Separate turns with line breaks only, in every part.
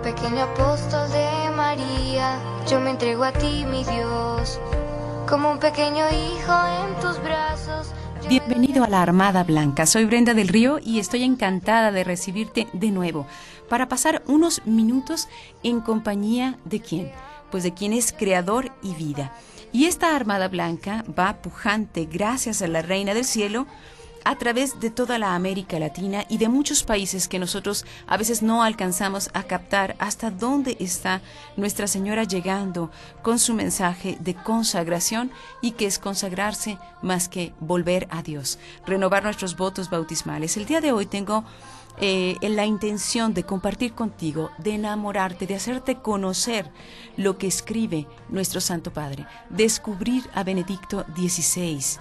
pequeño apóstol de María, yo me entrego a ti, mi Dios, como un pequeño hijo en tus brazos.
Bienvenido a la Armada Blanca. Soy Brenda del Río y estoy encantada de recibirte de nuevo para pasar unos minutos en compañía de ¿quién? Pues de quien es creador y vida. Y esta Armada Blanca va pujante gracias a la Reina del Cielo a través de toda la América Latina y de muchos países que nosotros a veces no alcanzamos a captar hasta dónde está Nuestra Señora llegando con su mensaje de consagración, y que es consagrarse más que volver a Dios, renovar nuestros votos bautismales. El día de hoy tengo la intención de compartir contigo, de enamorarte, de hacerte conocer lo que escribe nuestro Santo Padre, descubrir a Benedicto XVI,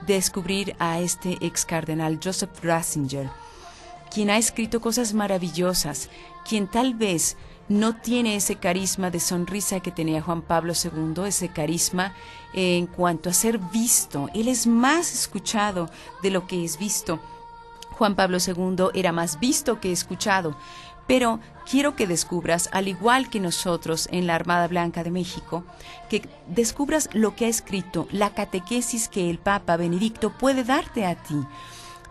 descubrir a este ex cardenal Joseph Ratzinger, quien ha escrito cosas maravillosas, quien tal vez no tiene ese carisma de sonrisa que tenía Juan Pablo II, ese carisma en cuanto a ser visto. Él es más escuchado de lo que es visto. Juan Pablo II era más visto que escuchado. Pero quiero que descubras, al igual que nosotros en la Armada Blanca de México, que descubras lo que ha escrito, la catequesis que el Papa Benedicto puede darte a ti,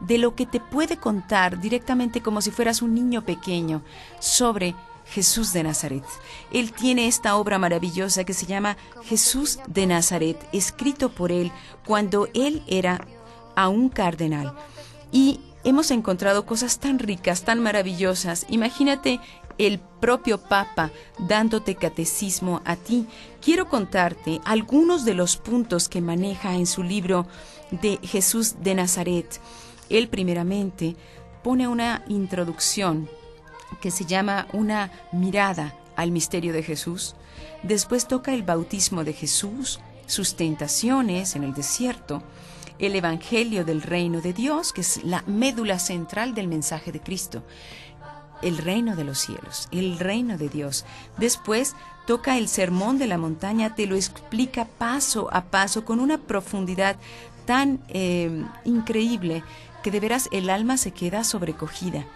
de lo que te puede contar directamente como si fueras un niño pequeño sobre Jesús de Nazaret. Él tiene esta obra maravillosa que se llama Jesús de Nazaret, escrito por él cuando él era aún cardenal. Y hemos encontrado cosas tan ricas, tan maravillosas. Imagínate el propio Papa dándote catecismo a ti. Quiero contarte algunos de los puntos que maneja en su libro de Jesús de Nazaret. Él primeramente pone una introducción que se llama una mirada al misterio de Jesús. Después toca el bautismo de Jesús, sus tentaciones en el desierto, el Evangelio del Reino de Dios, que es la médula central del mensaje de Cristo, el reino de los cielos, el reino de Dios. Después toca el Sermón de la Montaña, te lo explica paso a paso con una profundidad tan increíble que de veras el alma se queda sobrecogida.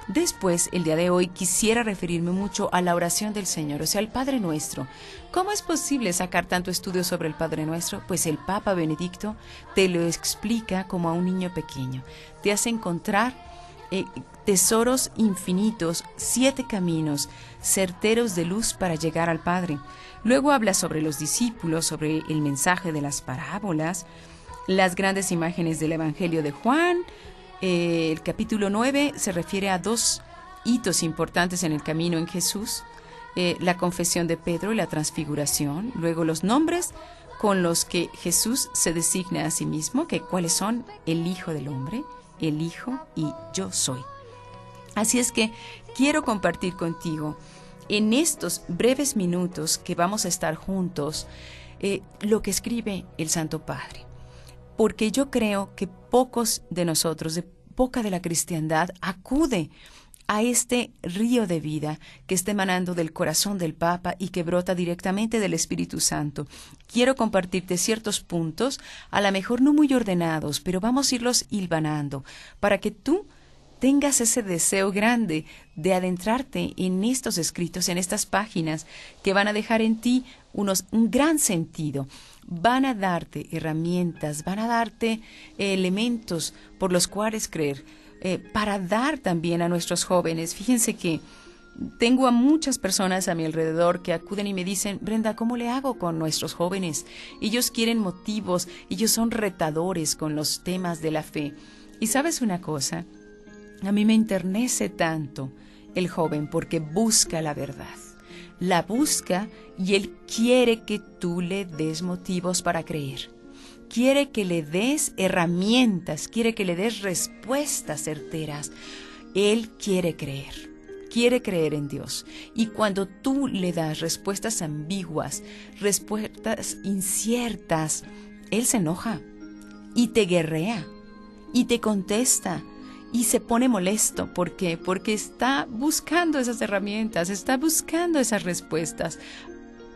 Después, el día de hoy, quisiera referirme mucho a la oración del Señor, o sea, al Padre Nuestro. ¿Cómo es posible sacar tanto estudio sobre el Padre Nuestro? Pues el Papa Benedicto te lo explica como a un niño pequeño. Te hace encontrar tesoros infinitos, 7 caminos certeros de luz para llegar al Padre. Luego habla sobre los discípulos, sobre el mensaje de las parábolas, las grandes imágenes del Evangelio de Juan. El capítulo 9 se refiere a 2 hitos importantes en el camino en Jesús, la confesión de Pedro y la transfiguración, luego los nombres con los que Jesús se designa a sí mismo, que cuáles son: el Hijo del Hombre, el Hijo y Yo Soy. Así es que quiero compartir contigo en estos breves minutos que vamos a estar juntos lo que escribe el Santo Padre. Porque yo creo que pocos de nosotros, de poca de la cristiandad, acude a este río de vida que está emanando del corazón del Papa y que brota directamente del Espíritu Santo. Quiero compartirte ciertos puntos, a lo mejor no muy ordenados, pero vamos a irlos hilvanando para que tú tengas ese deseo grande de adentrarte en estos escritos, en estas páginas que van a dejar en ti un gran sentido. Van a darte herramientas, van a darte elementos por los cuales creer, para dar también a nuestros jóvenes. Fíjense que tengo a muchas personas a mi alrededor que acuden y me dicen: Brenda, ¿cómo le hago con nuestros jóvenes? Ellos quieren motivos, ellos son retadores con los temas de la fe. Y ¿sabes una cosa? A mí me enternece tanto el joven porque busca la verdad. La busca y él quiere que tú le des motivos para creer. Quiere que le des herramientas, quiere que le des respuestas certeras. Él quiere creer en Dios. Y cuando tú le das respuestas ambiguas, respuestas inciertas, él se enoja y te guerrea y te contesta. Y se pone molesto. ¿Por qué? Porque está buscando esas herramientas, está buscando esas respuestas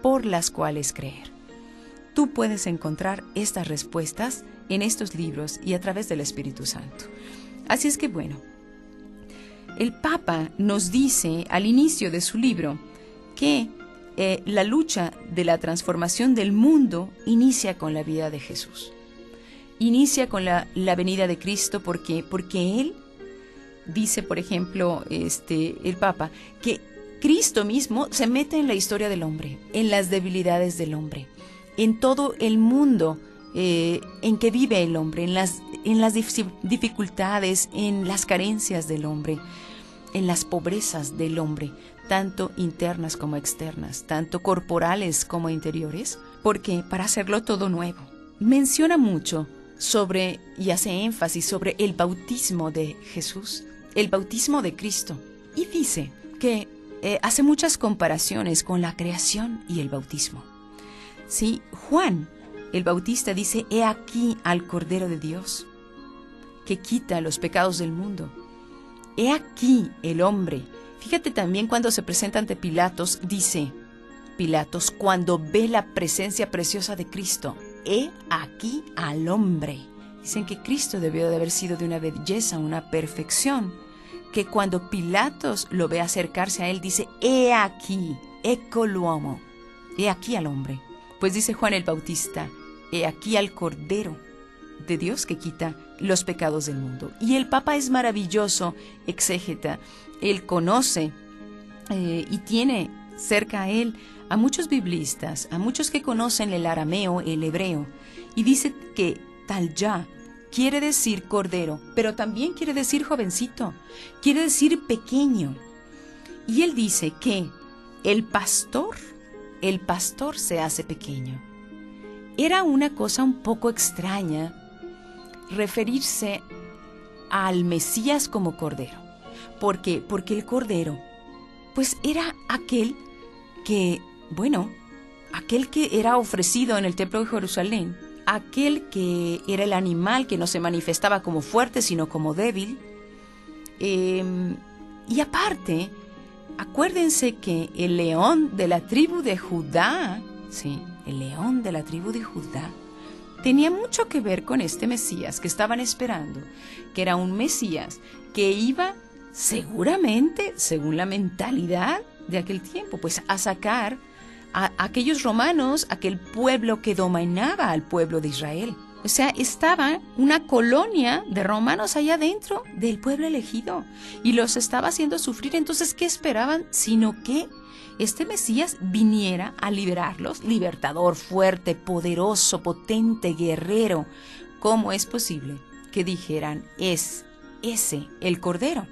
por las cuales creer. Tú puedes encontrar estas respuestas en estos libros y a través del Espíritu Santo. Así es que bueno, El Papa nos dice al inicio de su libro que la lucha de la transformación del mundo inicia con la vida de Jesús. Inicia con la venida de Cristo porque Él dice, por ejemplo, el Papa, que Cristo mismo se mete en la historia del hombre, en las debilidades del hombre, en todo el mundo en que vive el hombre, en las dificultades, en las carencias del hombre, en las pobrezas del hombre, tanto internas como externas, tanto corporales como interiores, porque para hacerlo todo nuevo. Menciona mucho sobre, y hace énfasis sobre el bautismo de Jesús, el bautismo de Cristo, y dice que hace muchas comparaciones con la creación y el bautismo. Sí, Juan, el Bautista, dice: «He aquí al Cordero de Dios, que quita los pecados del mundo. He aquí el hombre». Fíjate también cuando se presenta ante Pilatos, dice Pilatos, cuando ve la presencia preciosa de Cristo: «He aquí al hombre». Dicen que Cristo debió de haber sido de una belleza, una perfección, que cuando Pilatos lo ve acercarse a él, dice: «He aquí, ecco l'uomo», he aquí al hombre. Pues dice Juan el Bautista: «He aquí al Cordero de Dios que quita los pecados del mundo». Y el Papa es maravilloso exégeta. Él conoce y tiene cerca a él a muchos biblistas, a muchos que conocen el arameo, el hebreo, y dice que talya quiere decir cordero, pero también quiere decir jovencito, quiere decir pequeño. Y él dice que el pastor se hace pequeño. Era una cosa un poco extraña referirse al Mesías como cordero. ¿Por qué? Porque el cordero, pues era aquel que era ofrecido en el templo de Jerusalén, aquel que era el animal que no se manifestaba como fuerte, sino como débil. Y aparte, acuérdense que el león de la tribu de Judá, sí, el león de la tribu de Judá, tenía mucho que ver con este Mesías que estaban esperando, que era un Mesías que iba seguramente, según la mentalidad de aquel tiempo, pues a sacar a aquellos romanos, aquel pueblo que dominaba al pueblo de Israel. O sea, estaba una colonia de romanos allá dentro del pueblo elegido y los estaba haciendo sufrir. Entonces, ¿qué esperaban? Sino que este Mesías viniera a liberarlos, libertador, fuerte, poderoso, potente, guerrero. ¿Cómo es posible que dijeran: es ese el Cordero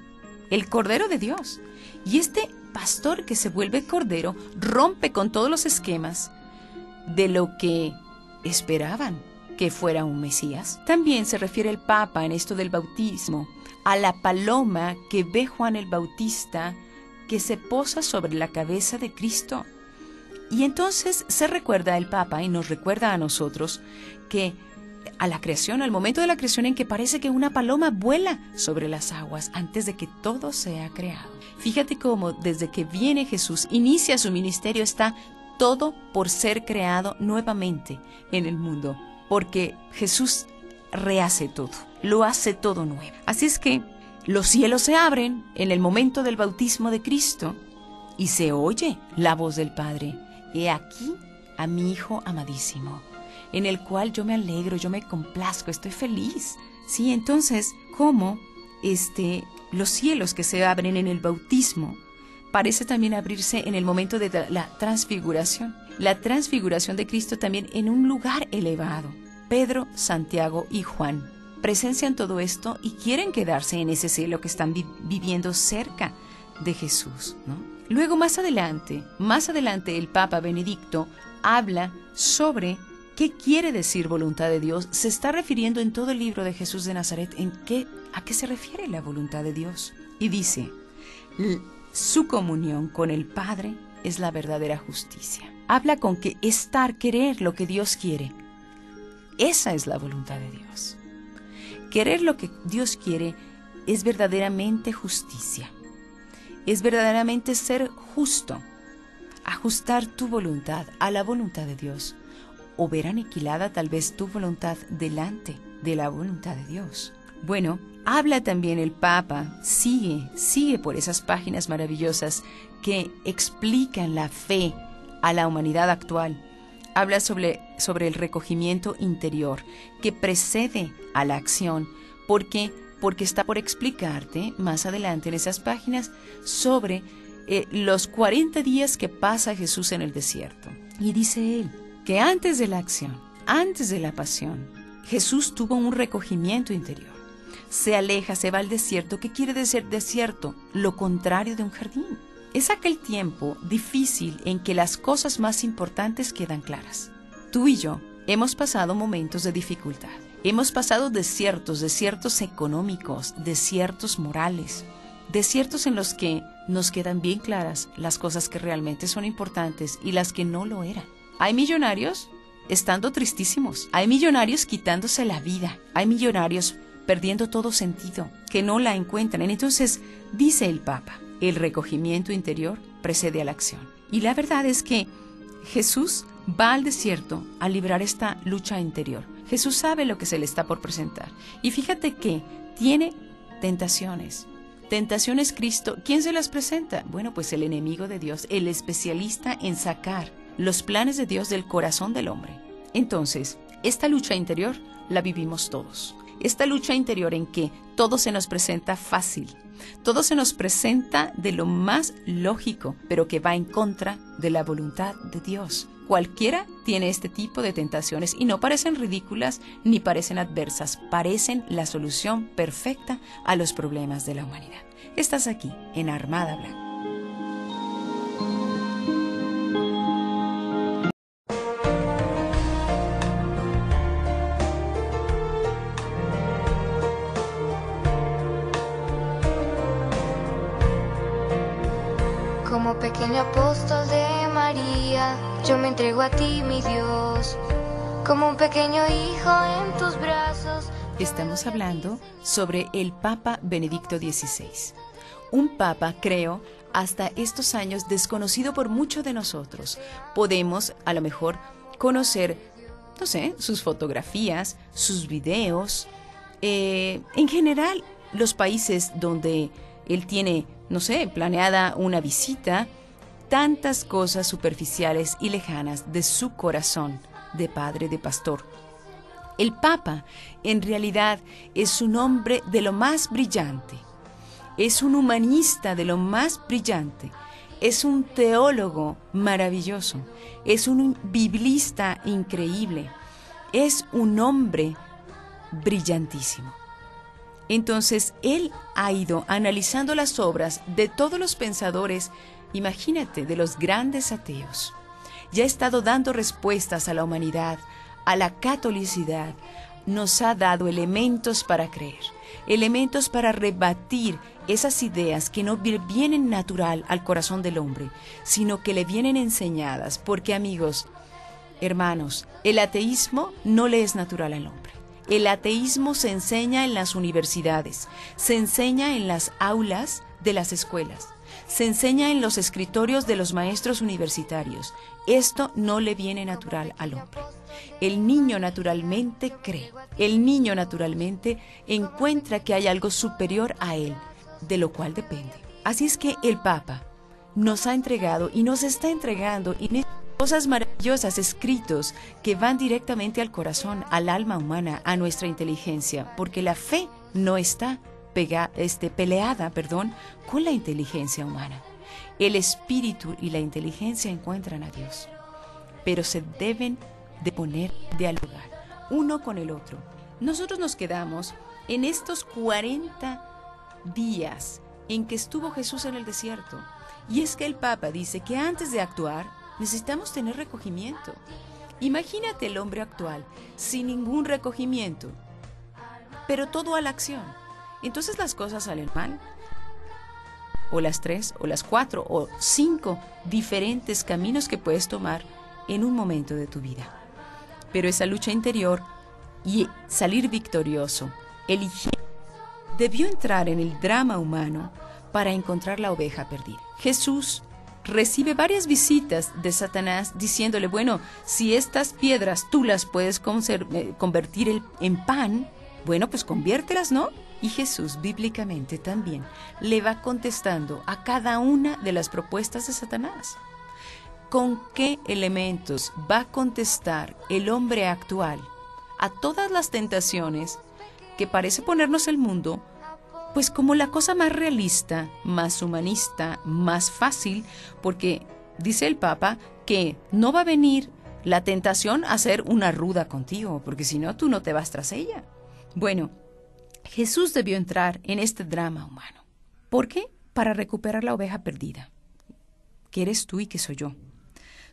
de Dios? Y este pastor que se vuelve cordero rompe con todos los esquemas de lo que esperaban que fuera un Mesías. También se refiere el Papa en esto del bautismo a la paloma que ve Juan el Bautista, que se posa sobre la cabeza de Cristo. Y entonces se recuerda el Papa y nos recuerda a nosotros que a la creación, al momento de la creación en que parece que una paloma vuela sobre las aguas antes de que todo sea creado. Fíjate cómo desde que viene Jesús, inicia su ministerio, está todo por ser creado nuevamente en el mundo, porque Jesús rehace todo, lo hace todo nuevo. Así es que los cielos se abren en el momento del bautismo de Cristo y se oye la voz del Padre: «He aquí a mi Hijo amadísimo, en el cual yo me alegro, yo me complazco, estoy feliz». Sí, entonces, ¿cómo los cielos que se abren en el bautismo parece también abrirse en el momento de la transfiguración? La transfiguración de Cristo también en un lugar elevado. Pedro, Santiago y Juan presencian todo esto y quieren quedarse en ese cielo que están viviendo cerca de Jesús, ¿no? Luego, más adelante, el Papa Benedicto habla sobre qué quiere decir voluntad de Dios. Se está refiriendo en todo el libro de Jesús de Nazaret a qué se refiere la voluntad de Dios. Y dice: su comunión con el Padre es la verdadera justicia. Habla con que querer lo que Dios quiere. Esa es la voluntad de Dios. Querer lo que Dios quiere es verdaderamente justicia. Es verdaderamente ser justo. Ajustar tu voluntad a la voluntad de Dios. O ver aniquilada tal vez tu voluntad delante de la voluntad de Dios. Bueno, Habla también el Papa, sigue por esas páginas maravillosas que explican la fe a la humanidad actual. Habla sobre el recogimiento interior que precede a la acción, porque está por explicarte más adelante en esas páginas sobre los 40 días que pasa Jesús en el desierto. Y dice él que antes de la acción, antes de la pasión, Jesús tuvo un recogimiento interior. Se aleja, se va al desierto. ¿Qué quiere decir desierto? Lo contrario de un jardín. Es aquel tiempo difícil en que las cosas más importantes quedan claras. Tú y yo hemos pasado momentos de dificultad. Hemos pasado desiertos económicos, desiertos morales, desiertos en los que nos quedan bien claras las cosas que realmente son importantes y las que no lo eran. Hay millonarios estando tristísimos, hay millonarios quitándose la vida, hay millonarios perdiendo todo sentido, que no la encuentran. Entonces, dice el Papa, el recogimiento interior precede a la acción. Y la verdad es que Jesús va al desierto a librar esta lucha interior. Jesús sabe lo que se le está por presentar. Y fíjate que tiene tentaciones. Tentaciones Cristo, ¿quién se las presenta? Bueno, pues el enemigo de Dios, el especialista en sacar los planes de Dios del corazón del hombre. Entonces, esta lucha interior la vivimos todos. Esta lucha interior en que todo se nos presenta fácil, todo se nos presenta de lo más lógico, pero que va en contra de la voluntad de Dios. Cualquiera tiene este tipo de tentaciones y no parecen ridículas ni parecen adversas, parecen la solución perfecta a los problemas de la humanidad. Estás aquí en Armada Blanca.
Como pequeño apóstol de María, yo me entrego a ti, mi Dios, como un pequeño hijo en tus brazos.
Estamos hablando sobre el Papa Benedicto XVI. Un papa, creo, hasta estos años desconocido por muchos de nosotros. Podemos, a lo mejor, conocer, no sé, sus fotografías, sus videos, en general, los países donde él tiene, no sé, planeada una visita, tantas cosas superficiales y lejanas de su corazón de padre, de pastor. El Papa, en realidad, es un hombre de lo más brillante, es un humanista de lo más brillante, es un teólogo maravilloso, es un biblista increíble, es un hombre brillantísimo. Entonces, él ha ido analizando las obras de todos los pensadores, imagínate, de los grandes ateos. Ya ha estado dando respuestas a la humanidad, a la catolicidad. Nos ha dado elementos para creer, elementos para rebatir esas ideas que no vienen natural al corazón del hombre, sino que le vienen enseñadas. Porque, amigos, hermanos, el ateísmo no le es natural al hombre. El ateísmo se enseña en las universidades, se enseña en las aulas de las escuelas, se enseña en los escritorios de los maestros universitarios. Esto no le viene natural al hombre. El niño naturalmente cree, el niño naturalmente encuentra que hay algo superior a él, de lo cual depende. Así es que el Papa nos ha entregado y nos está entregando cosas maravillosas, escritos que van directamente al corazón, al alma humana, a nuestra inteligencia, porque la fe no está peleada con la inteligencia humana. El espíritu y la inteligencia encuentran a Dios, pero se deben de poner a dialogar uno con el otro. Nosotros nos quedamos en estos 40 días en que estuvo Jesús en el desierto, y es que el Papa dice que antes de actuar necesitamos tener recogimiento. Imagínate el hombre actual sin ningún recogimiento, pero todo a la acción. Entonces las cosas salen mal. O las 3, o las 4, o 5 diferentes caminos que puedes tomar en un momento de tu vida. Pero esa lucha interior y salir victorioso, debió entrar en el drama humano para encontrar la oveja perdida. Jesús recibe varias visitas de Satanás diciéndole, bueno, si estas piedras tú las puedes convertir en pan, bueno, pues conviértelas, ¿no? Y Jesús bíblicamente también le va contestando a cada una de las propuestas de Satanás. ¿Con qué elementos va a contestar el hombre actual a todas las tentaciones que parece ponernos el mundo? Pues como la cosa más realista, más humanista, más fácil, porque dice el Papa que no va a venir la tentación a ser una ruda contigo, porque si no, tú no te vas tras ella. Bueno, Jesús debió entrar en este drama humano. ¿Por qué? Para recuperar la oveja perdida, que eres tú y que soy yo.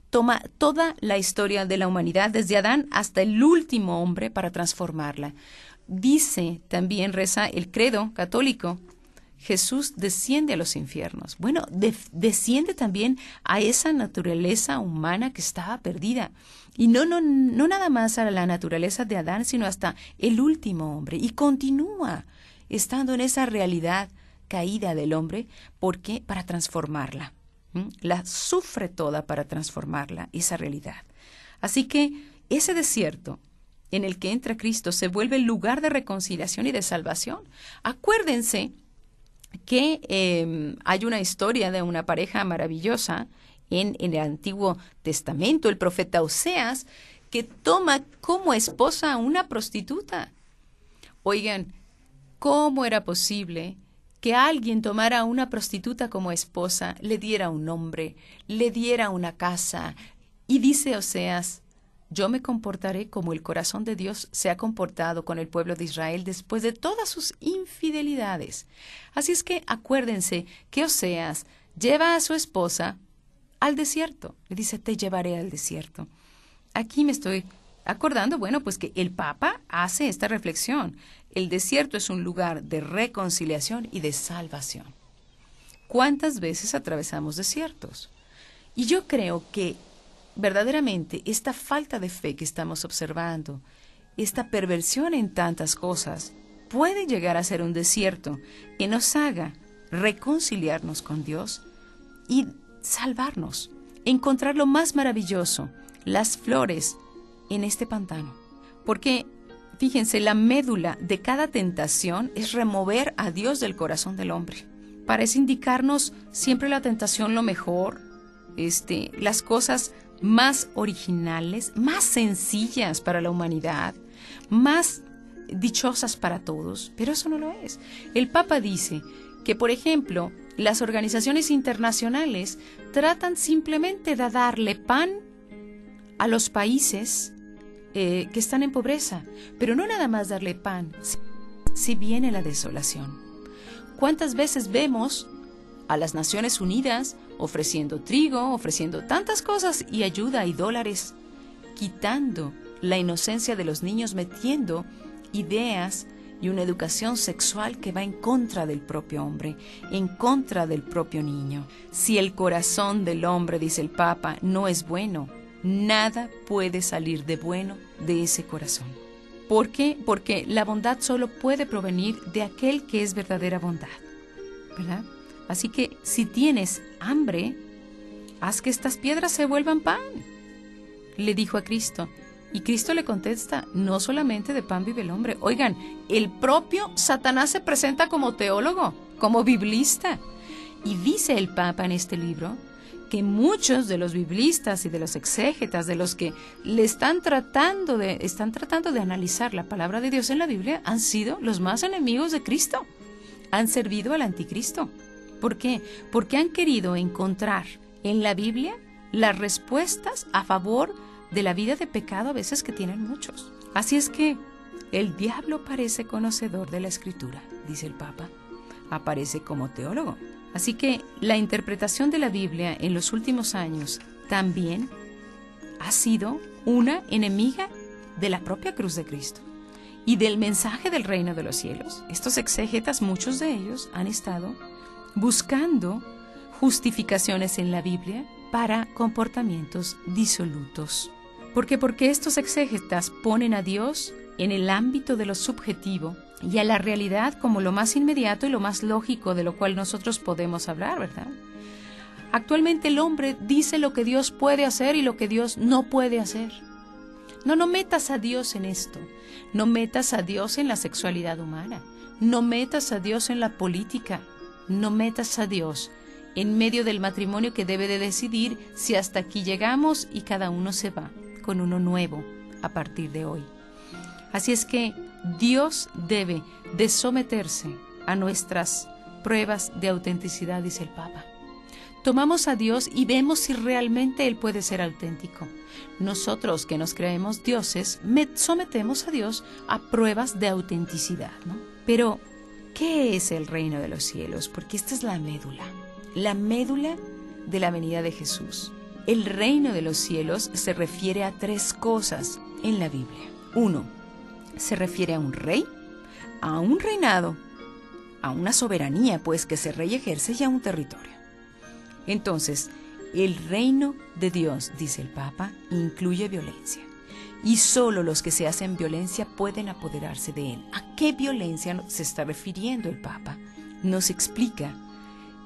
Toma toda la historia de la humanidad, desde Adán hasta el último hombre, para transformarla. Dice, también reza el credo católico, Jesús desciende a los infiernos. Bueno, desciende también a esa naturaleza humana que estaba perdida. Y no nada más a la naturaleza de Adán, sino hasta el último hombre. Y continúa estando en esa realidad caída del hombre. ¿Por qué? Para transformarla. La sufre toda para transformarla, esa realidad. Así que ese desierto en el que entra Cristo se vuelve el lugar de reconciliación y de salvación. Acuérdense que hay una historia de una pareja maravillosa en el Antiguo Testamento, el profeta Oseas, que toma como esposa a una prostituta. Oigan, ¿cómo era posible que alguien tomara a una prostituta como esposa, le diera un nombre, le diera una casa? Y dice Oseas, yo me comportaré como el corazón de Dios se ha comportado con el pueblo de Israel después de todas sus infidelidades. Así es que acuérdense que Oseas lleva a su esposa al desierto. Le dice, te llevaré al desierto. Aquí me estoy acordando, bueno, pues que el Papa hace esta reflexión. El desierto es un lugar de reconciliación y de salvación. ¿Cuántas veces atravesamos desiertos? Y yo creo que verdaderamente esta falta de fe que estamos observando, esta perversión en tantas cosas, puede llegar a ser un desierto que nos haga reconciliarnos con Dios y salvarnos, encontrar lo más maravilloso, las flores en este pantano. Porque, fíjense, la médula de cada tentación es remover a Dios del corazón del hombre. Parece indicarnos siempre la tentación lo mejor, las cosas más originales, más sencillas para la humanidad, más dichosas para todos, pero eso no lo es. El Papa dice que, por ejemplo, las organizaciones internacionales tratan simplemente de darle pan a los países que están en pobreza, pero no nada más darle pan, si viene la desolación. ¿Cuántas veces vemos a las Naciones Unidas ofreciendo trigo, ofreciendo tantas cosas y ayuda y dólares, quitando la inocencia de los niños, metiendo ideas y una educación sexual que va en contra del propio hombre, en contra del propio niño? Si el corazón del hombre, dice el Papa, no es bueno, nada puede salir de bueno de ese corazón. ¿Por qué? Porque la bondad solo puede provenir de aquel que es verdadera bondad, ¿verdad? Así que si tienes hambre, haz que estas piedras se vuelvan pan, le dijo a Cristo. Y Cristo le contesta, no solamente de pan vive el hombre. Oigan, el propio Satanás se presenta como teólogo, como biblista. Y dice el Papa en este libro que muchos de los biblistas y de los exégetas, de los que le están tratando de analizar la palabra de Dios en la Biblia, han sido los más enemigos de Cristo. Han servido al anticristo. ¿Por qué? Porque han querido encontrar en la Biblia las respuestas a favor de la vida de pecado a veces que tienen muchos. Así es que el diablo parece conocedor de la Escritura, dice el Papa, aparece como teólogo. Así que la interpretación de la Biblia en los últimos años también ha sido una enemiga de la propia cruz de Cristo y del mensaje del reino de los cielos. Estos exégetas, muchos de ellos, han estado buscando justificaciones en la Biblia para comportamientos disolutos. ¿Por qué? Porque estos exégetas ponen a Dios en el ámbito de lo subjetivo y a la realidad como lo más inmediato y lo más lógico de lo cual nosotros podemos hablar, ¿verdad? Actualmente el hombre dice lo que Dios puede hacer y lo que Dios no puede hacer. No metas a Dios en esto. No metas a Dios en la sexualidad humana. No metas a Dios en la política, no metas a Dios en medio del matrimonio que debe de decidir si hasta aquí llegamos y cada uno se va con uno nuevo a partir de hoy. Así es que Dios debe de someterse a nuestras pruebas de autenticidad, dice el Papa. Tomamos a Dios y vemos si realmente Él puede ser auténtico. Nosotros que nos creemos dioses, sometemos a Dios a pruebas de autenticidad, ¿no? Pero, ¿qué es el reino de los cielos? Porque esta es la médula de la venida de Jesús. El reino de los cielos se refiere a 3 cosas en la Biblia. 1, se refiere a un rey, a un reinado, a una soberanía, pues que ese rey ejerce, y a un territorio. Entonces, el reino de Dios, dice el Papa, incluye violencia. Y solo los que se hacen violencia pueden apoderarse de él. ¿A qué violencia se está refiriendo el Papa? Nos explica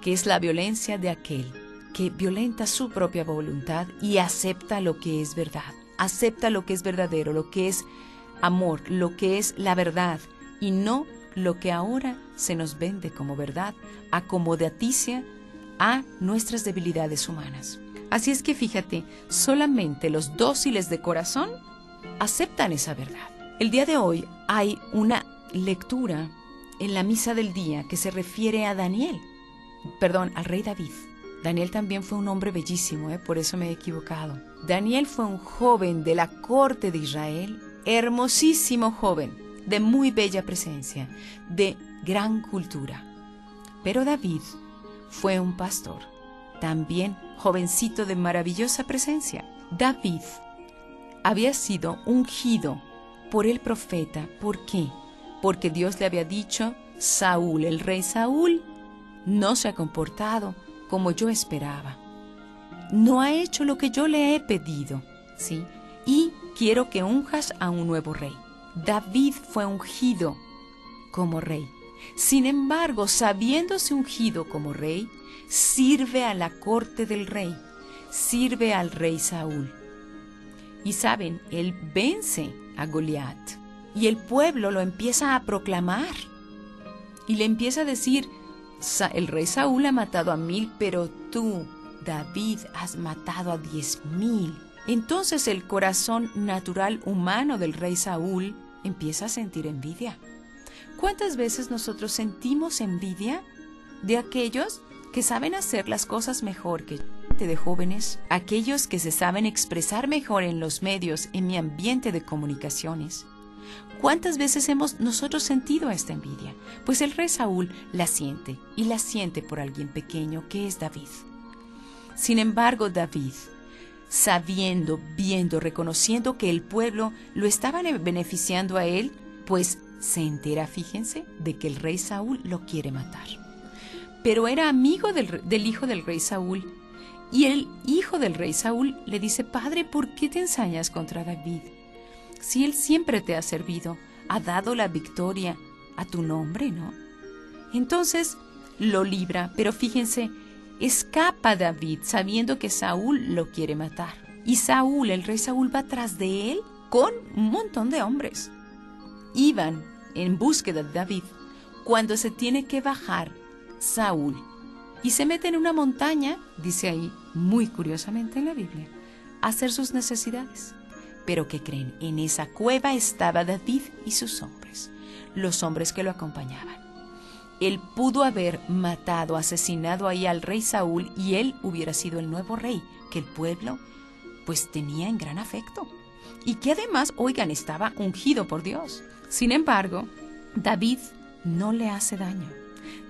que es la violencia de aquel que violenta su propia voluntad y acepta lo que es verdad, acepta lo que es verdadero, lo que es amor, lo que es la verdad, y no lo que ahora se nos vende como verdad, acomodaticia a nuestras debilidades humanas. Así es que fíjate, solamente los dóciles de corazón aceptan esa verdad. El día de hoy hay una lectura en la misa del día que se refiere a al rey David. Daniel también fue un hombre bellísimo, por eso me he equivocado. Daniel fue un joven de la corte de Israel, hermosísimo joven, de muy bella presencia, de gran cultura. Pero David fue un pastor, también jovencito de maravillosa presencia. David había sido ungido por el profeta. ¿Por qué? Porque Dios le había dicho: Saúl, el rey Saúl, no se ha comportado como yo esperaba. No ha hecho lo que yo le he pedido, ¿sí? Y quiero que unjas a un nuevo rey. David fue ungido como rey. Sin embargo, sabiéndose ungido como rey, sirve a la corte del rey, sirve al rey Saúl. Y saben, él vence a Goliat y el pueblo lo empieza a proclamar y le empieza a decir: el rey Saúl ha matado a 1000, pero tú, David, has matado a 10,000. Entonces el corazón natural humano del rey Saúl empieza a sentir envidia. ¿Cuántas veces nosotros sentimos envidia de aquellos que saben hacer las cosas mejor que yo? De jóvenes, aquellos que se saben expresar mejor en los medios, en mi ambiente de comunicaciones. ¿Cuántas veces hemos nosotros sentido esta envidia? Pues el rey Saúl la siente, y la siente por alguien pequeño que es David. Sin embargo, David, sabiendo, viendo, reconociendo que el pueblo lo estaba beneficiando a él, pues se entera, fíjense, de que el rey Saúl lo quiere matar. Pero era amigo del hijo del rey Saúl. Y el hijo del rey Saúl le dice: Padre, ¿por qué te ensañas contra David? Si él siempre te ha servido, ha dado la victoria a tu nombre, ¿no? Entonces lo libra, pero fíjense, escapa David sabiendo que Saúl lo quiere matar. Y Saúl, el rey Saúl, va tras de él con un montón de hombres. Iban en búsqueda de David cuando se tiene que bajar Saúl. Y se mete en una montaña, dice ahí, muy curiosamente en la Biblia, a hacer sus necesidades. Pero ¿qué creen? En esa cueva estaba David y sus hombres, los hombres que lo acompañaban. Él pudo haber matado, asesinado ahí al rey Saúl y él hubiera sido el nuevo rey que el pueblo pues tenía en gran afecto. Y que además, oigan, estaba ungido por Dios. Sin embargo, David no le hace daño.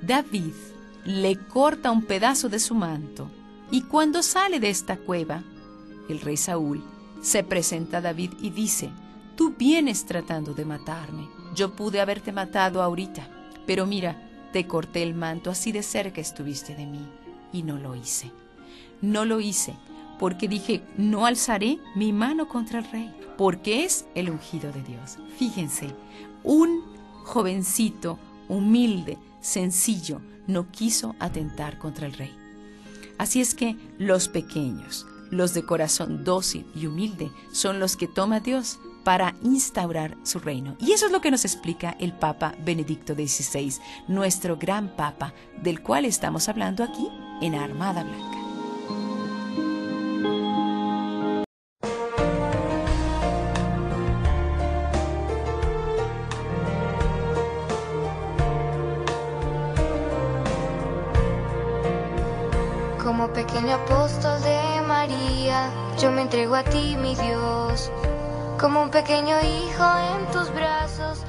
David le corta un pedazo de su manto y cuando sale de esta cueva, el rey Saúl se presenta a David y dice: tú vienes tratando de matarme, yo pude haberte matado ahorita, pero mira, te corté el manto, así de cerca estuviste de mí, y no lo hice. No lo hice porque dije: no alzaré mi mano contra el rey, porque es el ungido de Dios. Fíjense, un jovencito humilde, sencillo, no quiso atentar contra el rey. Así es que los pequeños, los de corazón dócil y humilde, son los que toma Dios para instaurar su reino. Y eso es lo que nos explica el Papa Benedicto XVI, nuestro gran Papa, del cual estamos hablando aquí en Armada Blanca.
Como pequeño apóstol de María, yo me entrego a ti, mi Dios. Como un pequeño hijo en tus brazos.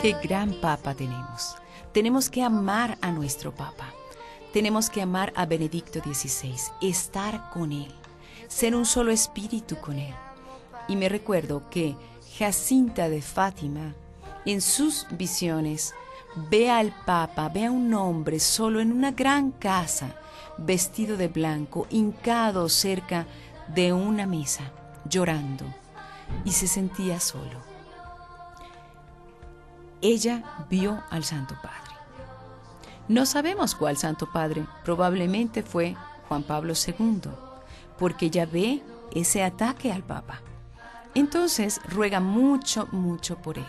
Qué gran Papa tenemos. Tenemos que amar a nuestro Papa. Tenemos que amar a Benedicto XVI, estar con él, ser un solo espíritu con él. Y me recuerdo que Jacinta de Fátima, en sus visiones, ve al Papa, ve a un hombre solo en una gran casa, vestido de blanco, hincado cerca de una mesa, llorando, y se sentía solo. Ella vio al Santo Padre. No sabemos cuál Santo Padre, probablemente fue Juan Pablo II, porque ella ve ese ataque al Papa. Entonces ruega mucho, mucho por él.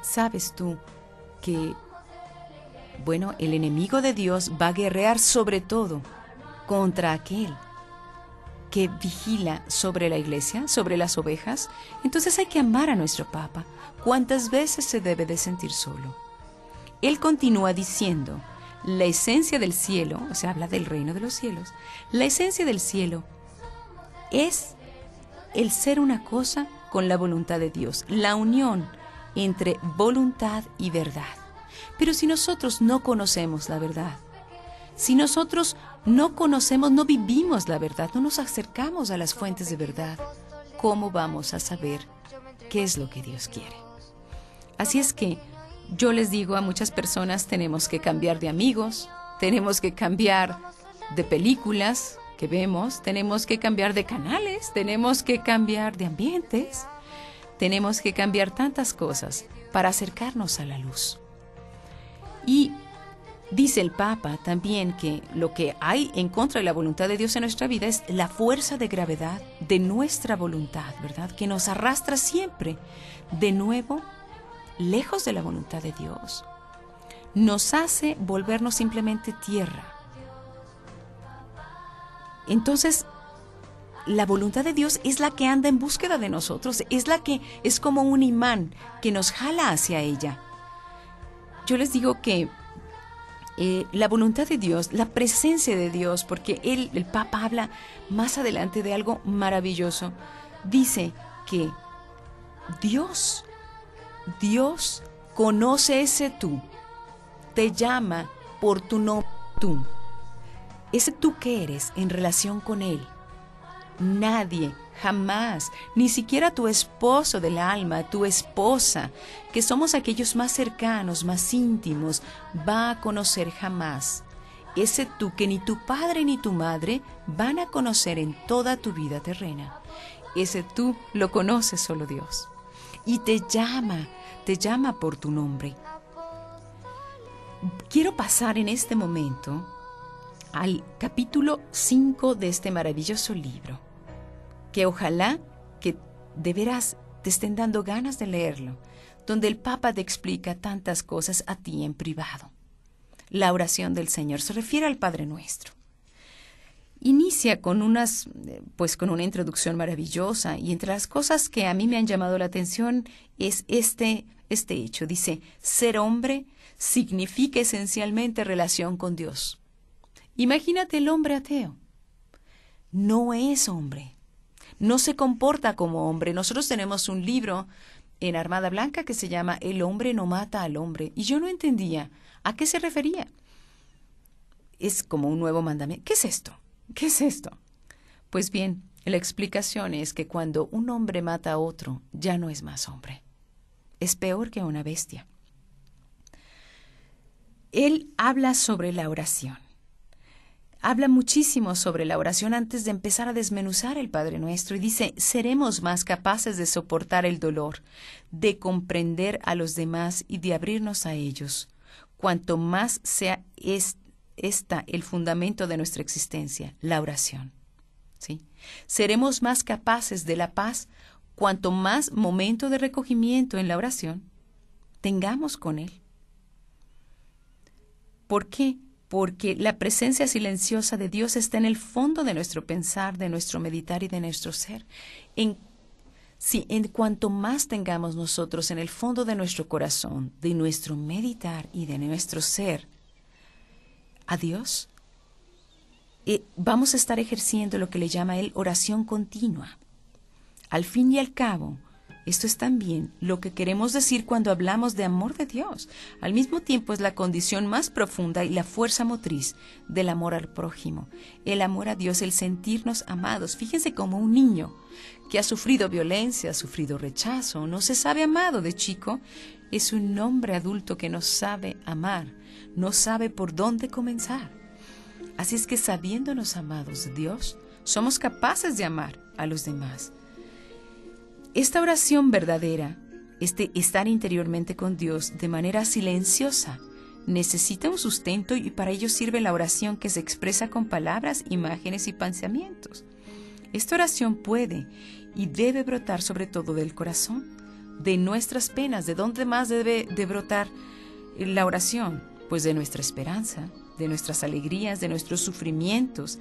¿Sabes tú que, bueno, el enemigo de Dios va a guerrear sobre todo contra aquel que vigila sobre la iglesia, sobre las ovejas? Entonces hay que amar a nuestro Papa. ¿Cuántas veces se debe de sentir solo? Él continúa diciendo, la esencia del cielo, o sea, habla del reino de los cielos, la esencia del cielo es el ser una cosa con la voluntad de Dios, la unión entre voluntad y verdad. Pero si nosotros no conocemos la verdad, si nosotros no conocemos, no vivimos la verdad, no nos acercamos a las fuentes de verdad, ¿cómo vamos a saber qué es lo que Dios quiere? Así es que yo les digo a muchas personas, tenemos que cambiar de amigos, tenemos que cambiar de películas que vemos, tenemos que cambiar de canales, tenemos que cambiar de ambientes, tenemos que cambiar tantas cosas para acercarnos a la luz. Y dice el Papa también que lo que hay en contra de la voluntad de Dios en nuestra vida es la fuerza de gravedad de nuestra voluntad, ¿verdad? Que nos arrastra siempre de nuevo lejos de la voluntad de Dios. Nos hace volvernos simplemente tierra. Entonces, la voluntad de Dios es la que anda en búsqueda de nosotros, es la que es como un imán que nos jala hacia ella. Yo les digo que la voluntad de Dios, la presencia de Dios, porque el Papa habla más adelante de algo maravilloso. Dice que Dios conoce ese tú, te llama por tu nombre, tú. Ese tú que eres en relación con Él. Nadie, jamás, ni siquiera tu esposo del alma, tu esposa, que somos aquellos más cercanos, más íntimos, va a conocer jamás. Ese tú que ni tu padre ni tu madre van a conocer en toda tu vida terrena. Ese tú lo conoce solo Dios. Y te llama por tu nombre. Quiero pasar en este momento al capítulo 5 de este maravilloso libro, que ojalá que de veras te estén dando ganas de leerlo, donde el Papa te explica tantas cosas a ti en privado. La oración del Señor se refiere al Padre Nuestro. Inicia con una introducción maravillosa, y entre las cosas que a mí me han llamado la atención es este hecho. Dice, ser hombre significa esencialmente relación con Dios. Imagínate el hombre ateo. No es hombre. No se comporta como hombre. Nosotros tenemos un libro en Armada Blanca que se llama El hombre no mata al hombre. Y yo no entendía a qué se refería. Es como un nuevo mandamiento. ¿Qué es esto? ¿Qué es esto? Pues bien, la explicación es que cuando un hombre mata a otro, ya no es más hombre. Es peor que una bestia. Él habla sobre la oración. Habla muchísimo sobre la oración antes de empezar a desmenuzar el Padre Nuestro, y dice, seremos más capaces de soportar el dolor, de comprender a los demás y de abrirnos a ellos, cuanto más sea el fundamento de nuestra existencia, la oración. ¿Sí? Seremos más capaces de la paz cuanto más momento de recogimiento en la oración tengamos con Él. ¿Por qué? Porque la presencia silenciosa de Dios está en el fondo de nuestro pensar, de nuestro meditar y de nuestro ser. En cuanto más tengamos nosotros en el fondo de nuestro corazón, de nuestro meditar y de nuestro ser a Dios, vamos a estar ejerciendo lo que le llama él oración continua. Al fin y al cabo, esto es también lo que queremos decir cuando hablamos de amor de Dios. Al mismo tiempo es la condición más profunda y la fuerza motriz del amor al prójimo. El amor a Dios, el sentirnos amados. Fíjense como un niño que ha sufrido violencia, ha sufrido rechazo, no se sabe amado de chico, es un hombre adulto que no sabe amar, no sabe por dónde comenzar. Así es que sabiéndonos amados de Dios, somos capaces de amar a los demás. Esta oración verdadera, este estar interiormente con Dios de manera silenciosa, necesita un sustento y para ello sirve la oración que se expresa con palabras, imágenes y pensamientos. Esta oración puede y debe brotar sobre todo del corazón, de nuestras penas. ¿De dónde más debe de brotar la oración? Pues de nuestra esperanza, de nuestras alegrías, de nuestros sufrimientos,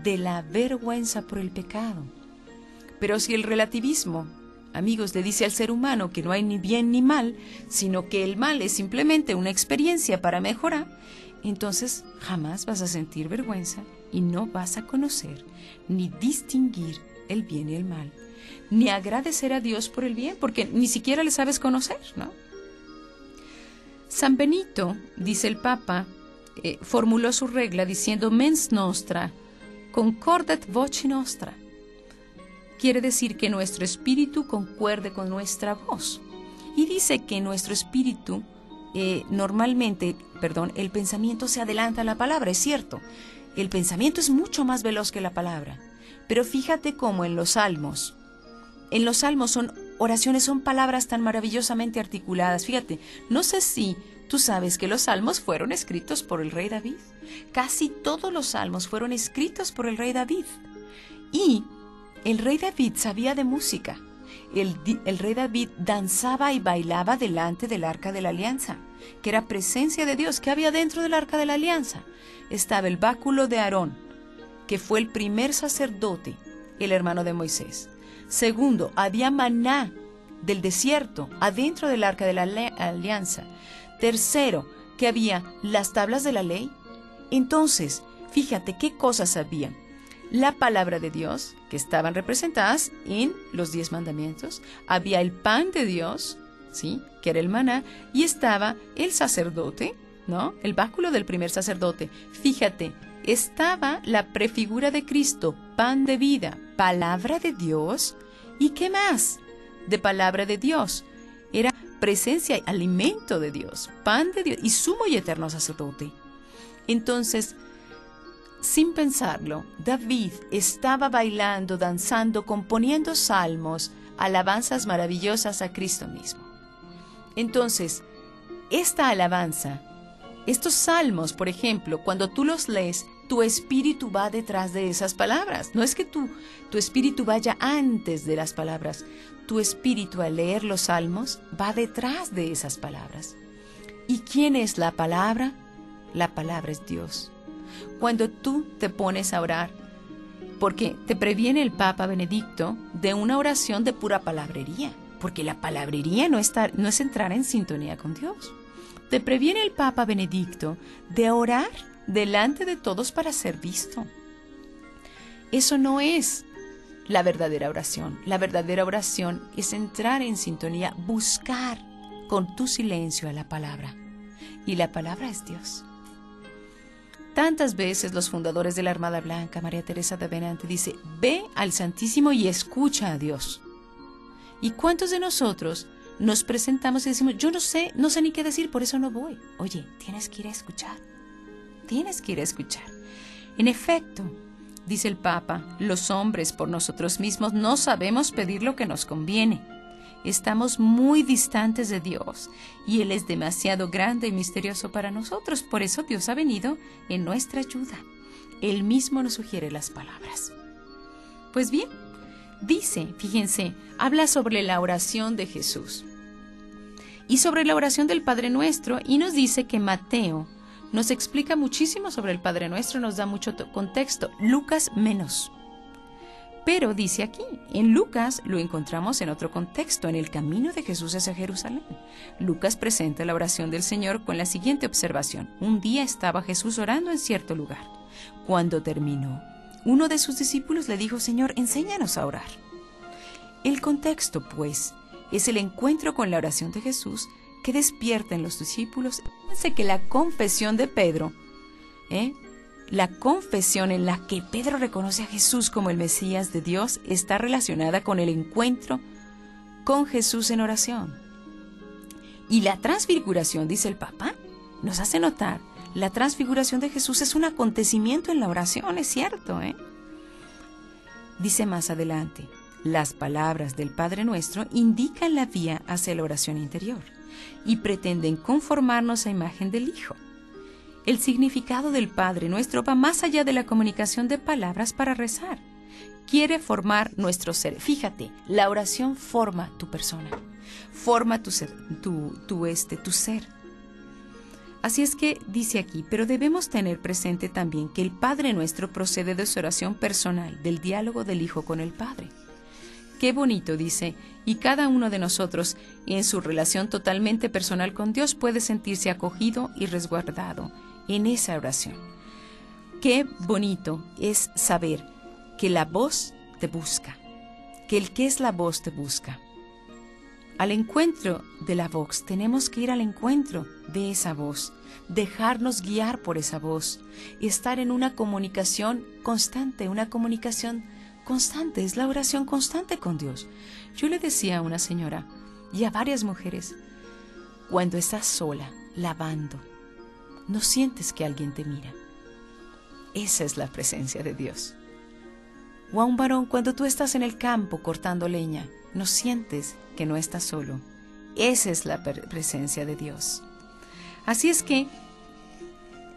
de la vergüenza por el pecado. Pero si el relativismo, amigos, le dice al ser humano que no hay ni bien ni mal, sino que el mal es simplemente una experiencia para mejorar, entonces jamás vas a sentir vergüenza y no vas a conocer ni distinguir el bien y el mal, ni agradecer a Dios por el bien, porque ni siquiera le sabes conocer, ¿no? San Benito, dice el Papa, formuló su regla diciendo mens nostra concordet voce nostra. Quiere decir que nuestro espíritu concuerde con nuestra voz. Y dice que nuestro espíritu, el pensamiento se adelanta a la palabra, es cierto. El pensamiento es mucho más veloz que la palabra. Pero fíjate cómo en los salmos son oraciones, son palabras tan maravillosamente articuladas. Fíjate, no sé si tú sabes que los salmos fueron escritos por el rey David. Casi todos los salmos fueron escritos por el rey David. Y el rey David sabía de música. El rey David danzaba y bailaba delante del Arca de la Alianza, que era presencia de Dios. ¿Qué había dentro del Arca de la Alianza? Estaba el báculo de Aarón, que fue el primer sacerdote, el hermano de Moisés. Segundo, había maná del desierto adentro del Arca de la Alianza. Tercero, que había las tablas de la ley. Entonces, fíjate qué cosas había. La palabra de Dios, que estaban representadas en los 10 mandamientos. Había el pan de Dios, ¿sí?, que era el maná, y estaba el sacerdote, ¿no?, el báculo del primer sacerdote. Fíjate, estaba la prefigura de Cristo, pan de vida, palabra de Dios. ¿Y qué más de palabra de Dios? Era presencia y alimento de Dios, pan de Dios y sumo y eterno sacerdote. Entonces, sin pensarlo, David estaba bailando, danzando, componiendo salmos, alabanzas maravillosas a Cristo mismo. Entonces, esta alabanza, estos salmos, por ejemplo, cuando tú los lees, tu espíritu va detrás de esas palabras. No es que tu espíritu vaya antes de las palabras. Tu espíritu, al leer los salmos, va detrás de esas palabras. ¿Y quién es la palabra? La palabra es Dios. Cuando tú te pones a orar, porque te previene el Papa Benedicto de una oración de pura palabrería, porque la palabrería no es entrar en sintonía con Dios. Te previene el Papa Benedicto de orar delante de todos para ser visto. Eso no es la verdadera oración. La verdadera oración es entrar en sintonía, buscar con tu silencio a la palabra. Y la palabra es Dios. Tantas veces los fundadores de la Armada Blanca, María Teresa de Benante, dice, ve al Santísimo y escucha a Dios. ¿Y cuántos de nosotros nos presentamos y decimos, yo no sé ni qué decir, por eso no voy? Oye, tienes que ir a escuchar. Tienes que ir a escuchar. En efecto, dice el Papa, los hombres por nosotros mismos no sabemos pedir lo que nos conviene. Estamos muy distantes de Dios y Él es demasiado grande y misterioso para nosotros. Por eso Dios ha venido en nuestra ayuda. Él mismo nos sugiere las palabras. Pues bien, dice, fíjense, habla sobre la oración de Jesús y sobre la oración del Padre Nuestro, y nos dice que Mateo nos explica muchísimo sobre el Padre Nuestro, nos da mucho contexto, Lucas menos. Pero dice aquí, en Lucas lo encontramos en otro contexto, en el camino de Jesús hacia Jerusalén. Lucas presenta la oración del Señor con la siguiente observación. Un día estaba Jesús orando en cierto lugar. Cuando terminó, uno de sus discípulos le dijo: Señor, enséñanos a orar. El contexto, pues, es el encuentro con la oración de Jesús que despierta en los discípulos. Fíjense que la confesión de Pedro, la confesión en la que Pedro reconoce a Jesús como el Mesías de Dios, está relacionada con el encuentro con Jesús en oración. Y la transfiguración, dice el Papa, nos hace notar, la transfiguración de Jesús es un acontecimiento en la oración, es cierto, Dice más adelante, las palabras del Padre Nuestro indican la vía hacia la oración interior y pretenden conformarnos a imagen del Hijo. El significado del Padre Nuestro va más allá de la comunicación de palabras para rezar. Quiere formar nuestro ser. Fíjate, la oración forma tu persona, forma tu ser, tu ser. Así es que dice aquí, pero debemos tener presente también que el Padre Nuestro procede de su oración personal, del diálogo del Hijo con el Padre. Qué bonito, dice, y cada uno de nosotros, en su relación totalmente personal con Dios, puede sentirse acogido y resguardado en esa oración. Qué bonito es saber que la voz te busca, que el que es la voz te busca. Al encuentro de la voz, tenemos que ir al encuentro de esa voz, dejarnos guiar por esa voz y estar en una comunicación constante, es la oración constante con Dios. Yo le decía a una señora y a varias mujeres, cuando estás sola, lavando, no sientes que alguien te mira. Esa es la presencia de Dios. O a un varón, cuando tú estás en el campo cortando leña, no sientes que no estás solo. Esa es la presencia de Dios. Así es que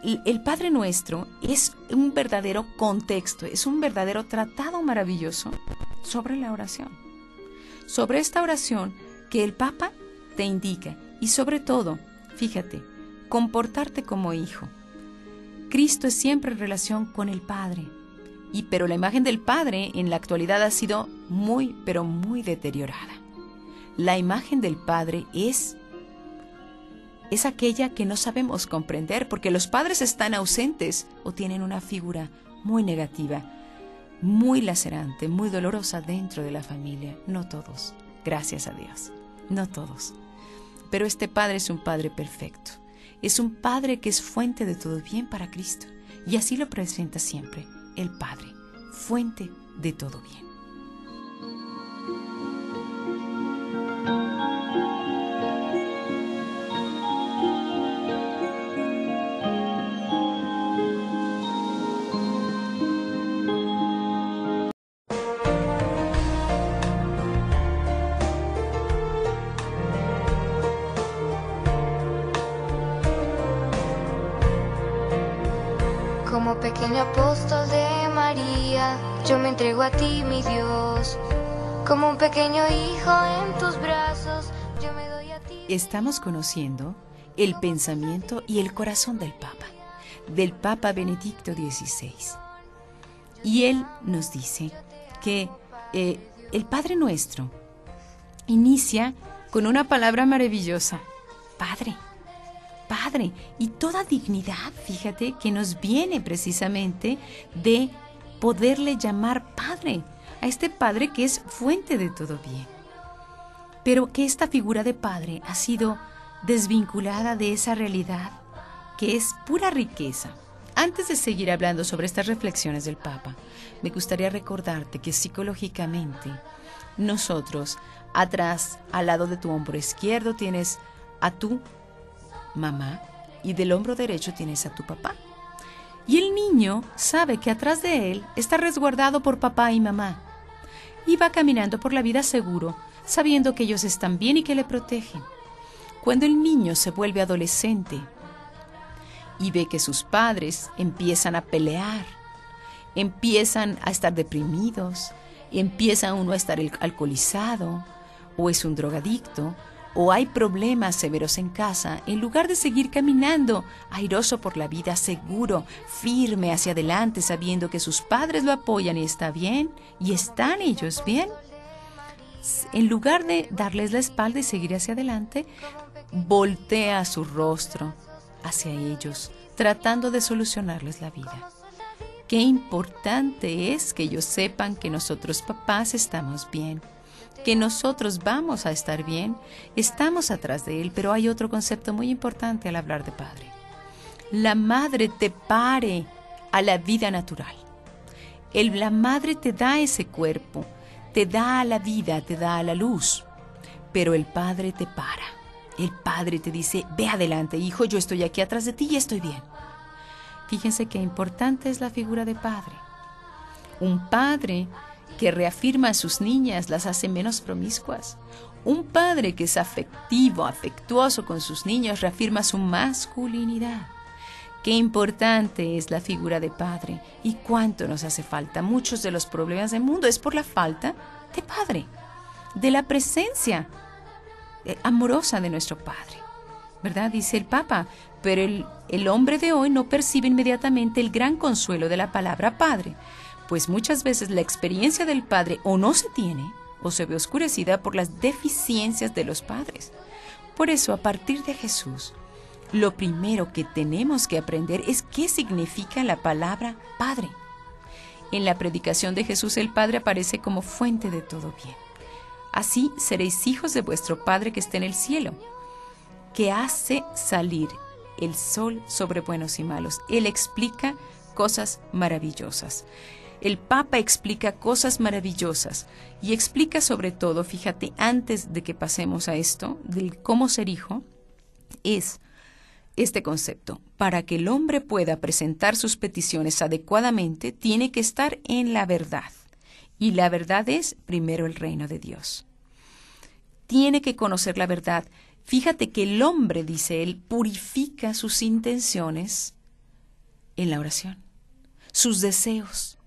el Padre Nuestro es un verdadero contexto, es un verdadero tratado maravilloso sobre la oración. Sobre esta oración que el Papa te indica y sobre todo, fíjate, comportarte como hijo. Cristo es siempre en relación con el Padre, pero la imagen del Padre en la actualidad ha sido muy, pero muy deteriorada. La imagen del Padre es aquella que no sabemos comprender porque los padres están ausentes o tienen una figura muy negativa, muy lacerante, muy dolorosa dentro de la familia. No todos, gracias a Dios, no todos. Pero este Padre es un Padre perfecto. Es un Padre que es fuente de todo bien para Cristo. Y así lo presenta siempre el Padre, fuente de todo bien.
Como pequeño apóstol de María, yo me entrego a ti, mi Dios. Como un pequeño hijo en tus brazos, yo me doy a ti.
Estamos conociendo el pensamiento y el corazón del Papa Benedicto XVI. Y él nos dice que el Padre Nuestro inicia con una palabra maravillosa: Padre. Padre, y toda dignidad, fíjate, que nos viene precisamente de poderle llamar Padre, a este Padre que es fuente de todo bien. Pero que esta figura de Padre ha sido desvinculada de esa realidad que es pura riqueza. Antes de seguir hablando sobre estas reflexiones del Papa, me gustaría recordarte que psicológicamente nosotros, atrás, al lado de tu hombro izquierdo, tienes a tu mamá y del hombro derecho tienes a tu papá. Y el niño sabe que atrás de él está resguardado por papá y mamá. Y va caminando por la vida seguro, sabiendo que ellos están bien y que le protegen. Cuando el niño se vuelve adolescente y ve que sus padres empiezan a pelear, empiezan a estar deprimidos, empieza uno a estar alcoholizado, o es un drogadicto, o hay problemas severos en casa, en lugar de seguir caminando, airoso por la vida, seguro, firme hacia adelante, sabiendo que sus padres lo apoyan y está bien, y están ellos bien, en lugar de darles la espalda y seguir hacia adelante, voltea su rostro hacia ellos, tratando de solucionarles la vida. Qué importante es que ellos sepan que nosotros papás estamos bien, que nosotros vamos a estar bien, estamos atrás de él, pero hay otro concepto muy importante al hablar de padre. La madre te pare a la vida natural. La madre te da ese cuerpo, te da la vida, te da la luz, pero el padre te para. El padre te dice, ve adelante, hijo, yo estoy aquí atrás de ti y estoy bien. Fíjense qué importante es la figura de padre. Un padre que reafirma a sus niñas, las hace menos promiscuas. Un padre que es afectivo, afectuoso con sus niños, reafirma su masculinidad. Qué importante es la figura de padre y cuánto nos hace falta. Muchos de los problemas del mundo es por la falta de padre, de la presencia amorosa de nuestro padre, ¿verdad? Dice el Papa, pero el hombre de hoy no percibe inmediatamente el gran consuelo de la palabra padre, pues muchas veces la experiencia del padre o no se tiene o se ve oscurecida por las deficiencias de los padres. Por eso, a partir de Jesús, lo primero que tenemos que aprender es qué significa la palabra padre. En la predicación de Jesús, el Padre aparece como fuente de todo bien. Así seréis hijos de vuestro Padre que está en el cielo, que hace salir el sol sobre buenos y malos. Él explica cosas maravillosas. El Papa explica cosas maravillosas y explica sobre todo, fíjate, antes de que pasemos a esto, del cómo ser hijo, es este concepto. Para que el hombre pueda presentar sus peticiones adecuadamente, tiene que estar en la verdad. Y la verdad es, primero, el reino de Dios. Tiene que conocer la verdad. Fíjate que el hombre, dice él, purifica sus intenciones en la oración, sus deseos.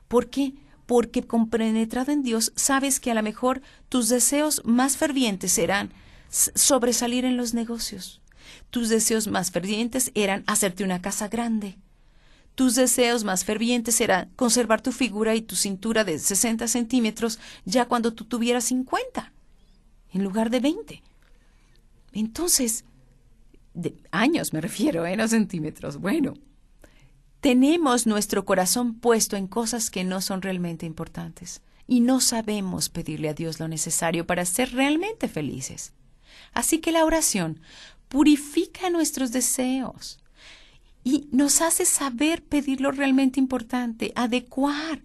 ¿Por qué? Porque compenetrado en Dios, sabes que a lo mejor tus deseos más fervientes serán sobresalir en los negocios. Tus deseos más fervientes eran hacerte una casa grande. Tus deseos más fervientes eran conservar tu figura y tu cintura de 60 centímetros ya cuando tú tuvieras 50, en lugar de 20. Entonces, de años me refiero, no centímetros. Bueno, tenemos nuestro corazón puesto en cosas que no son realmente importantes y no sabemos pedirle a Dios lo necesario para ser realmente felices. Así que la oración purifica nuestros deseos y nos hace saber pedir lo realmente importante, adecuar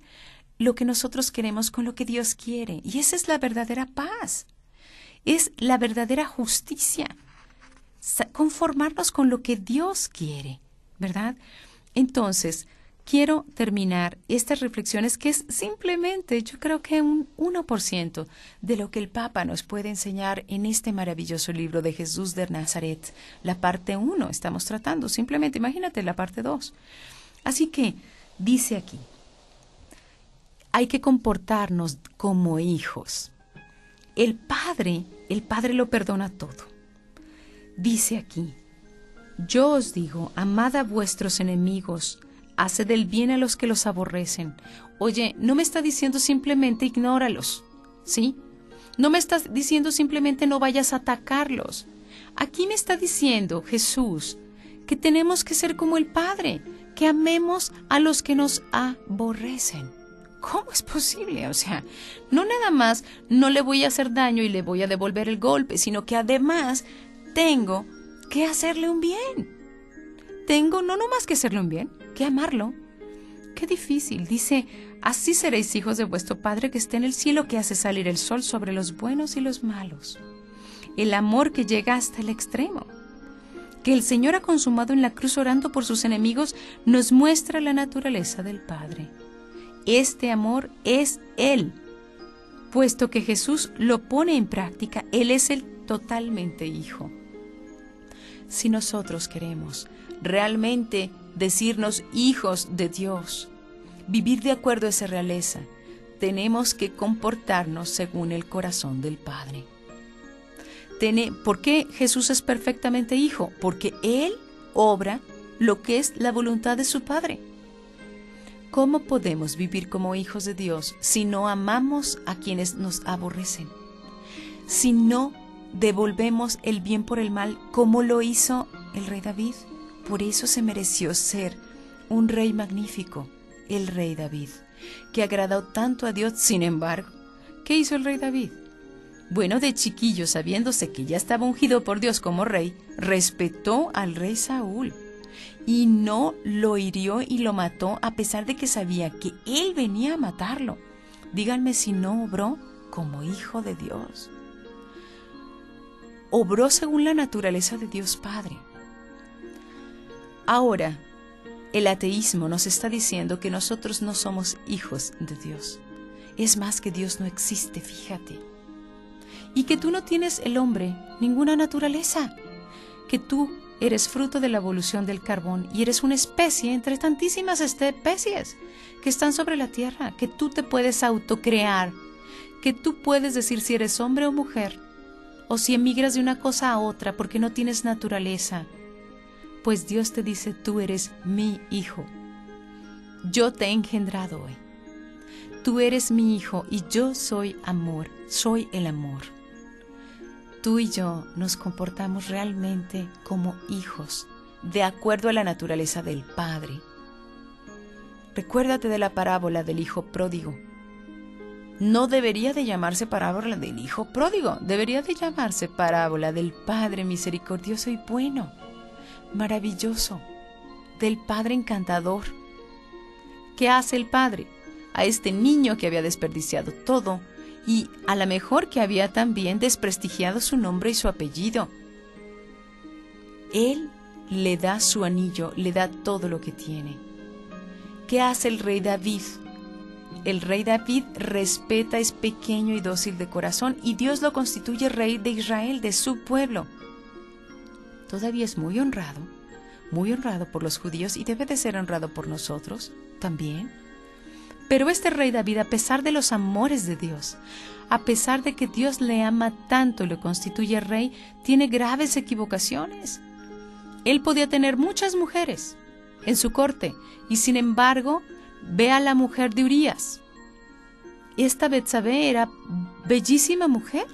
lo que nosotros queremos con lo que Dios quiere. Y esa es la verdadera paz, es la verdadera justicia, conformarnos con lo que Dios quiere, ¿verdad? Entonces, quiero terminar estas reflexiones que es simplemente, yo creo que un 1% de lo que el Papa nos puede enseñar en este maravilloso libro de Jesús de Nazaret. La parte 1 estamos tratando, simplemente imagínate la parte 2. Así que, dice aquí, hay que comportarnos como hijos. El Padre lo perdona todo. Dice aquí, yo os digo, amad a vuestros enemigos, haced el bien a los que los aborrecen. Oye, no me está diciendo simplemente ignóralos, ¿sí? No me está diciendo simplemente no vayas a atacarlos. Aquí me está diciendo Jesús que tenemos que ser como el Padre, que amemos a los que nos aborrecen. ¿Cómo es posible? O sea, no nada más no le voy a hacer daño y le voy a devolver el golpe, sino que además tengo que hacerle un bien. Tengo no más que hacerle un bien, que amarlo. Qué difícil. Dice, así seréis hijos de vuestro Padre que está en el cielo, que hace salir el sol sobre los buenos y los malos. El amor que llega hasta el extremo, que el Señor ha consumado en la cruz orando por sus enemigos, nos muestra la naturaleza del Padre. Este amor es Él. Puesto que Jesús lo pone en práctica, Él es el totalmente Hijo. Si nosotros queremos realmente decirnos hijos de Dios, vivir de acuerdo a esa realeza, tenemos que comportarnos según el corazón del Padre. ¿Por qué Jesús es perfectamente hijo? Porque Él obra lo que es la voluntad de su Padre. ¿Cómo podemos vivir como hijos de Dios si no amamos a quienes nos aborrecen? Si no devolvemos el bien por el mal, como lo hizo el rey David. Por eso se mereció ser un rey magnífico, el rey David, que agradó tanto a Dios. Sin embargo, ¿qué hizo el rey David? Bueno, de chiquillo, sabiéndose que ya estaba ungido por Dios como rey, respetó al rey Saúl y no lo hirió y lo mató, a pesar de que sabía que él venía a matarlo. Díganme si no obró como hijo de Dios. Obró según la naturaleza de Dios Padre. Ahora, el ateísmo nos está diciendo que nosotros no somos hijos de Dios. Es más, que Dios no existe, fíjate. Y que tú no tienes, el hombre, ninguna naturaleza. Que tú eres fruto de la evolución del carbón y eres una especie entre tantísimas especies que están sobre la tierra. Que tú te puedes autocrear. Que tú puedes decir si eres hombre o mujer. O si emigras de una cosa a otra porque no tienes naturaleza. Pues Dios te dice, tú eres mi hijo. Yo te he engendrado hoy. Tú eres mi hijo y yo soy amor, soy el amor. Tú y yo nos comportamos realmente como hijos, de acuerdo a la naturaleza del Padre. Recuérdate de la parábola del hijo pródigo. No debería de llamarse parábola del hijo pródigo, debería de llamarse parábola del Padre misericordioso y bueno, maravilloso, del Padre encantador. ¿Qué hace el Padre? A este niño que había desperdiciado todo y a lo mejor que había también desprestigiado su nombre y su apellido. Él le da su anillo, le da todo lo que tiene. ¿Qué hace el rey David? El rey David respeta, es pequeño y dócil de corazón y Dios lo constituye rey de Israel, de su pueblo. Todavía es muy honrado por los judíos y debe de ser honrado por nosotros también. Pero este rey David, a pesar de los amores de Dios, a pesar de que Dios le ama tanto y lo constituye rey, tiene graves equivocaciones. Él podía tener muchas mujeres en su corte y sin embargo ve a la mujer de Urías. Esta Betsabé era bellísima mujer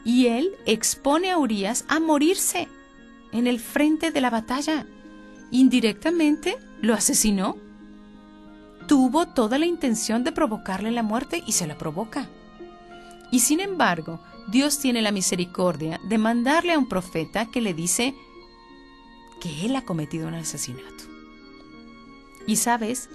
y él expone a Urías a morirse en el frente de la batalla. Indirectamente lo asesinó. Tuvo toda la intención de provocarle la muerte y se la provoca. Y sin embargo, Dios tiene la misericordia de mandarle a un profeta que le dice que él ha cometido un asesinato. Y sabes,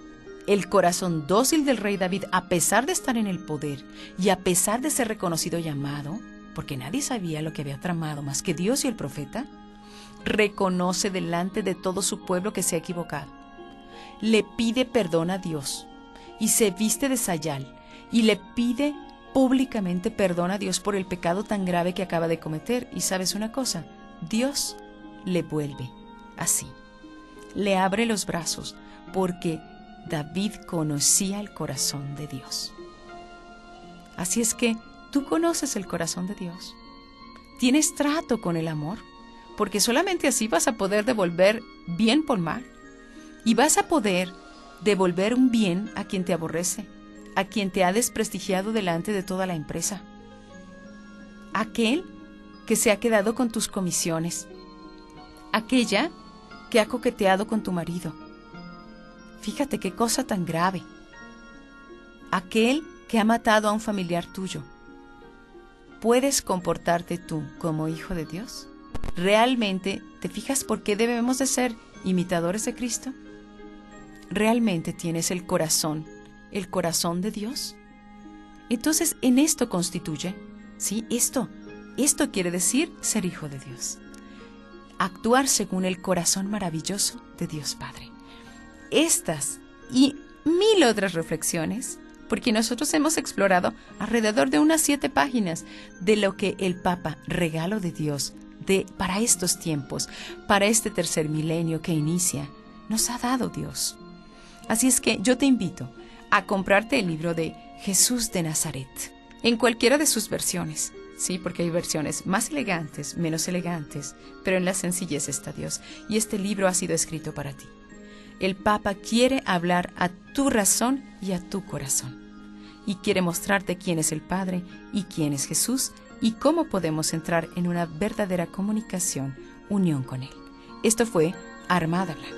el corazón dócil del rey David, a pesar de estar en el poder y a pesar de ser reconocido y amado, porque nadie sabía lo que había tramado más que Dios y el profeta, reconoce delante de todo su pueblo que se ha equivocado. Le pide perdón a Dios y se viste de sayal y le pide públicamente perdón a Dios por el pecado tan grave que acaba de cometer. Y ¿sabes una cosa? Dios le vuelve así. Le abre los brazos porque David conocía el corazón de Dios. Así es que tú conoces el corazón de Dios. Tienes trato con el amor, porque solamente así vas a poder devolver bien por mal. Y vas a poder devolver un bien a quien te aborrece, a quien te ha desprestigiado delante de toda la empresa. Aquel que se ha quedado con tus comisiones. Aquella que ha coqueteado con tu marido. Fíjate qué cosa tan grave. Aquel que ha matado a un familiar tuyo. ¿Puedes comportarte tú como hijo de Dios? ¿Realmente te fijas por qué debemos de ser imitadores de Cristo? ¿Realmente tienes el corazón de Dios? Entonces, en esto constituye, ¿sí? Esto quiere decir ser hijo de Dios. Actuar según el corazón maravilloso de Dios Padre. Estas y 1000 otras reflexiones, porque nosotros hemos explorado alrededor de unas 7 páginas de lo que el Papa, regalo de Dios, para estos tiempos, para este tercer milenio que inicia, nos ha dado Dios. Así es que yo te invito a comprarte el libro de Jesús de Nazaret, en cualquiera de sus versiones. Sí, porque hay versiones más elegantes, menos elegantes, pero en la sencillez está Dios. Y este libro ha sido escrito para ti. El Papa quiere hablar a tu razón y a tu corazón. Y quiere mostrarte quién es el Padre y quién es Jesús y cómo podemos entrar en una verdadera comunicación, unión con Él. Esto fue Armada Blanca.